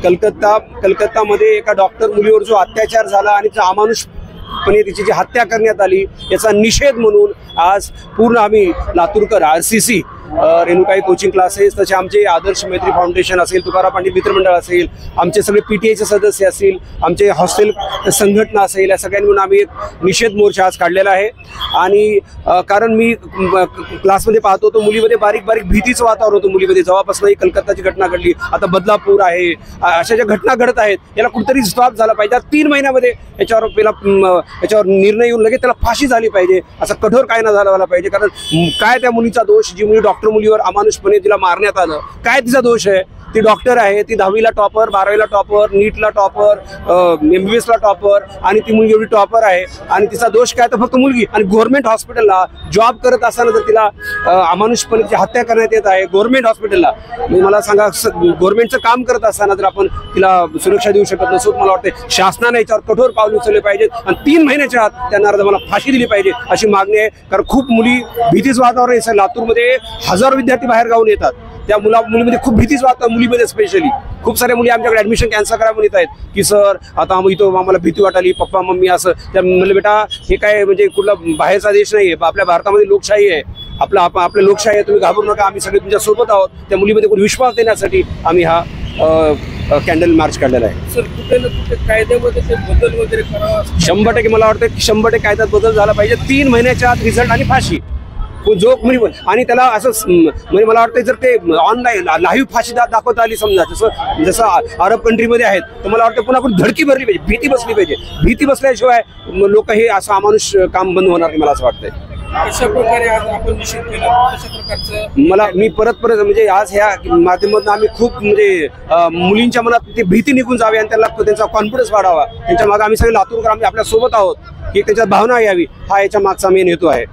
कलकत्तामध्ये एका डॉक्टर मुलीवर जो अत्याचार झाला आणि अमानुषपणे तिची जी हत्या करण्यात आली याचा निषेध म्हणून आज पूर्ण आम्ही Laturkar RCC Renukai coaching classes, तसे आमचे आदर्श मैत्री फाउंडेशन असेल, तुकाराम पाटील मित्रमंडळ असेल, आमचे सगळे PTIचे सदस्य असतील, आमचे हॉस्टेल संघटना असेल, या सगळ्यांनी म्हणून आम्ही एक निषेध मोर्चा आज काढलेला आहे. आणि कारण मी क्लासमध्ये पाहतो तो मुलीमध्ये बारीक बारीक भीतीचं वातावरण होतं. मुलीमध्ये जेव्हापासून ही कलकत्ताची घटना घडली, आता बदलापूर आहे, अशा ज्या घटना घडत आहेत याला कुठेतरी स्टॉप झाला पाहिजे. 3 महिन्यामध्ये याच्यावर निर्णय येऊन लगेच त्याला फाशी झाली पाहिजे, असा कठोर कायदा झाला पाहिजे. कारण काय त्या मुलीचा दोष, जी मुली डॉक्टर मुलीवर अमानुषपणे तिला मारण्यात आलं, काय तिचा दोष आहे? ती डॉक्टर आहे, ती 10वीला टॉपर, 12वीला टॉपर, नीटला टॉपर, MBBSला टॉपर, आणि ती मुलगी एवढी टॉपर आहे आणि तिचा दोष काय? तर फक्त मुलगी. आणि गव्हर्नमेंट हॉस्पिटलला जॉब करत असताना जर तिला अमानुषपणे हत्या करण्यात येत आहे गव्हर्नमेंट हॉस्पिटलला, मला सांगा, गव्हर्नमेंटचं काम करत असताना जर आपण तिला सुरक्षा देऊ शकत नसो, मला वाटते शासनाने याच्यावर कठोर पाऊल उचलले पाहिजेत आणि 3 महिन्याच्या आत त्यांना मला फाशी दिली पाहिजे अशी मागणी आहे. कारण खूप मुली भीतीच वातावरण आहे. लातूरमध्ये 1000 विद्यार्थी बाहेर गावून येतात. त्या मुलीमध्ये खूप भीतीच वाटतं. मुलीमध्ये स्पेशली खूप साऱ्या मुली आमच्याकडे ॲडमिशन कॅन्सल करा म्हणून येत आहेत की सर आता इथं आम्हाला भीती वाटाली, पप्पा मम्मी असं. त्या म्हणलं बेटा हे काय म्हणजे कुठला बाहेरचा देश नाही आहे, आपल्या भारतामध्ये लोकशाही आहे, आपल्या लोकशाही आहे, तुम्ही घाबरू नका, आम्ही सगळे तुमच्या सोबत आहोत. त्या मुलीमध्ये कोणी विश्वास देण्यासाठी आम्ही हा कॅन्डल मार्च काढलेला आहे. सर कुठे ना कुठे कायद्यामध्ये बदल वगैरे करावा 100% मला वाटतं की 100% कायद्यात बदल झाला पाहिजे. 3 महिन्याच्या आत रिझल्ट आणि फाशी जो म्हणजे, आणि त्याला असं म्हणजे मला वाटतं जर ते ऑनलाईन लाईव्ह फाशी दाखवता आली, समजा जसं अरब कंट्रीमध्ये आहेत, तर मला वाटतं पुन्हा धडकी भरली पाहिजे, भीती बसली पाहिजे. भीती बसल्याशिवाय लोक हे असं अमानुष काम बंद होणार नाही मला असं वाटतंय. अशा प्रकारे आज आपण निषेध केला, अशा प्रकारचं मी परत म्हणजे आज ह्या माध्यमातून आम्ही खूप म्हणजे मुलींच्या मनात ती भीती निघून जावी आणि त्यांचा कॉन्फिडन्स वाढावा. त्यांच्या मागे आम्ही सगळे लातूरकर आम्ही आपल्या सोबत आहोत की त्याच्यात भावना यावी, हा याच्या मागचा मेन हेतू आहे.